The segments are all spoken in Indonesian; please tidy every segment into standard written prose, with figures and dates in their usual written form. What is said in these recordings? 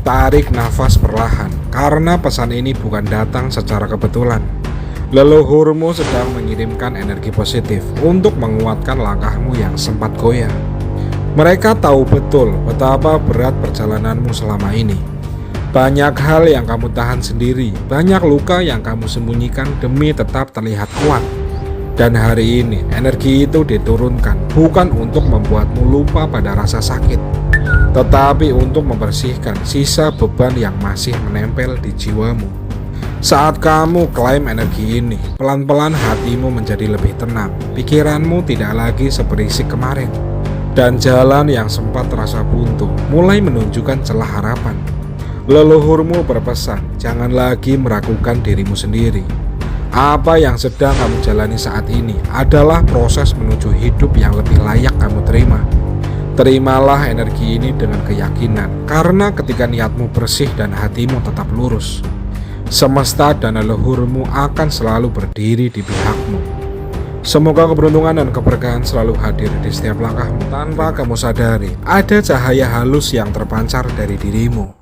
Tarik nafas perlahan, karena pesan ini bukan datang secara kebetulan. Leluhurmu sedang mengirimkan energi positif untuk menguatkan langkahmu yang sempat goyah. Mereka tahu betul betapa berat perjalananmu selama ini. Banyak hal yang kamu tahan sendiri, banyak luka yang kamu sembunyikan demi tetap terlihat kuat. Dan hari ini, energi itu diturunkan bukan untuk membuatmu lupa pada rasa sakit, tetapi untuk membersihkan sisa beban yang masih menempel di jiwamu. Saat kamu klaim energi ini, pelan-pelan hatimu menjadi lebih tenang, pikiranmu tidak lagi seberisik kemarin, dan jalan yang sempat terasa buntu mulai menunjukkan celah harapan. Leluhurmu berpesan, jangan lagi meragukan dirimu sendiri. Apa yang sedang kamu jalani saat ini adalah proses menuju hidup yang lebih layak kamu terima. Terimalah energi ini dengan keyakinan, karena ketika niatmu bersih dan hatimu tetap lurus, semesta dan leluhurmu akan selalu berdiri di pihakmu. Semoga keberuntungan dan keberkahan selalu hadir di setiap langkahmu. Tanpa kamu sadari, ada cahaya halus yang terpancar dari dirimu.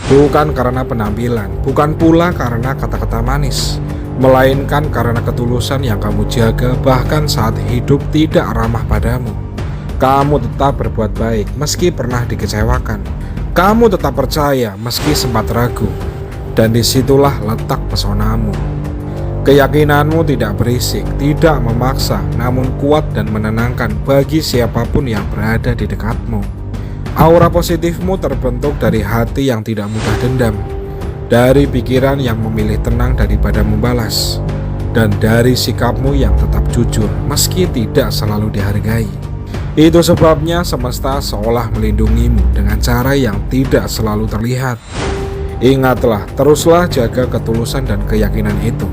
Bukan karena penampilan, bukan pula karena kata-kata manis, melainkan karena ketulusan yang kamu jaga bahkan saat hidup tidak ramah padamu. Kamu tetap berbuat baik meski pernah dikecewakan. Kamu tetap percaya meski sempat ragu. Dan disitulah letak pesonamu. Keyakinanmu tidak berisik, tidak memaksa, namun kuat dan menenangkan bagi siapapun yang berada di dekatmu. Aura positifmu terbentuk dari hati yang tidak mudah dendam, dari pikiran yang memilih tenang daripada membalas, dan dari sikapmu yang tetap jujur meski tidak selalu dihargai. Itu sebabnya semesta seolah melindungimu dengan cara yang tidak selalu terlihat. Ingatlah, teruslah jaga ketulusan dan keyakinan itu,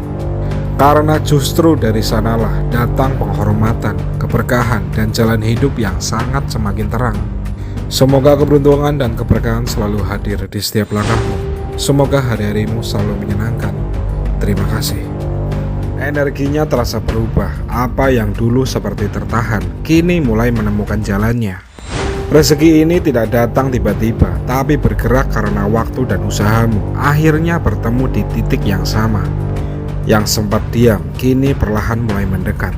karena justru dari sanalah datang penghormatan, keberkahan, dan jalan hidup yang sangat semakin terang. Semoga keberuntungan dan keberkahan selalu hadir di setiap langkahmu. Semoga hari-harimu selalu menyenangkan. Terima kasih. Energinya terasa berubah. Apa yang dulu seperti tertahan, kini mulai menemukan jalannya. Rezeki ini tidak datang tiba-tiba, tapi bergerak karena waktu dan usahamu akhirnya bertemu di titik yang sama. Yang sempat diam, kini perlahan mulai mendekat.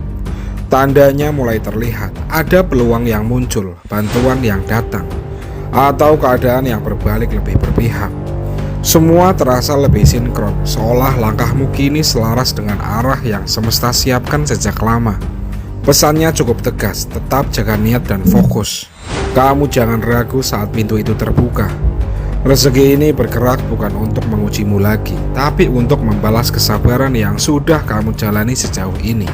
Tandanya mulai terlihat, ada peluang yang muncul, bantuan yang datang, atau keadaan yang berbalik lebih berpihak. Semua terasa lebih sinkron, seolah langkahmu kini selaras dengan arah yang semesta siapkan sejak lama. Pesannya cukup tegas, tetap jaga niat dan fokus. Kamu jangan ragu saat pintu itu terbuka. Rezeki ini bergerak bukan untuk mengujimu lagi, tapi untuk membalas kesabaran yang sudah kamu jalani sejauh ini.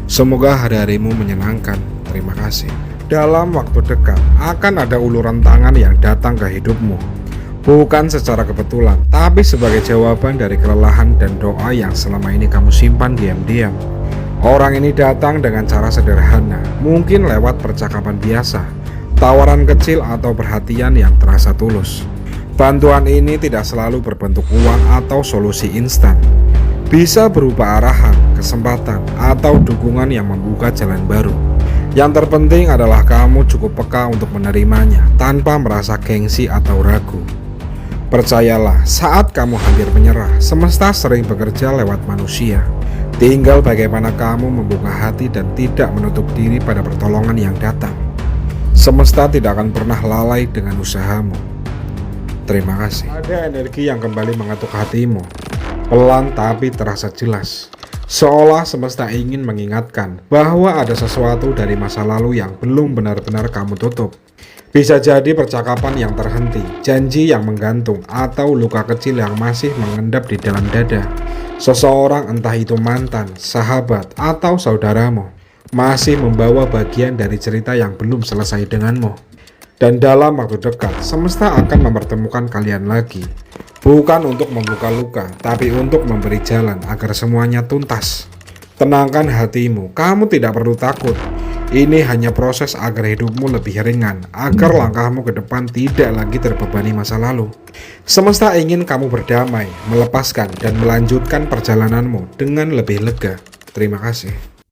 Semoga hari-harimu menyenangkan. Terima kasih. Dalam waktu dekat akan ada uluran tangan yang datang ke hidupmu. Bukan secara kebetulan, tapi sebagai jawaban dari kelelahan dan doa yang selama ini kamu simpan diam-diam. Orang ini datang dengan cara sederhana, mungkin lewat percakapan biasa, tawaran kecil atau perhatian yang terasa tulus. Bantuan ini tidak selalu berbentuk uang atau solusi instan. Bisa berupa arahan, kesempatan, atau dukungan yang membuka jalan baru. Yang terpenting adalah kamu cukup peka untuk menerimanya tanpa merasa gengsi atau ragu. Percayalah, saat kamu hampir menyerah, semesta sering bekerja lewat manusia. Tinggal bagaimana kamu membuka hati dan tidak menutup diri pada pertolongan yang datang. Semesta tidak akan pernah lalai dengan usahamu. Terima kasih. Ada energi yang kembali mengetuk hatimu. Pelan tapi terasa jelas, seolah semesta ingin mengingatkan bahwa ada sesuatu dari masa lalu yang belum benar-benar kamu tutup. Bisa jadi percakapan yang terhenti, janji yang menggantung, atau luka kecil yang masih mengendap di dalam dada. Seseorang, entah itu mantan, sahabat, atau saudaramu, masih membawa bagian dari cerita yang belum selesai denganmu. Dan dalam waktu dekat, semesta akan mempertemukan kalian lagi. Bukan untuk membuka luka, tapi untuk memberi jalan agar semuanya tuntas. Tenangkan hatimu, kamu tidak perlu takut. Ini hanya proses agar hidupmu lebih ringan, agar langkahmu ke depan tidak lagi terbebani masa lalu. Semesta ingin kamu berdamai, melepaskan, dan melanjutkan perjalananmu dengan lebih lega. Terima kasih.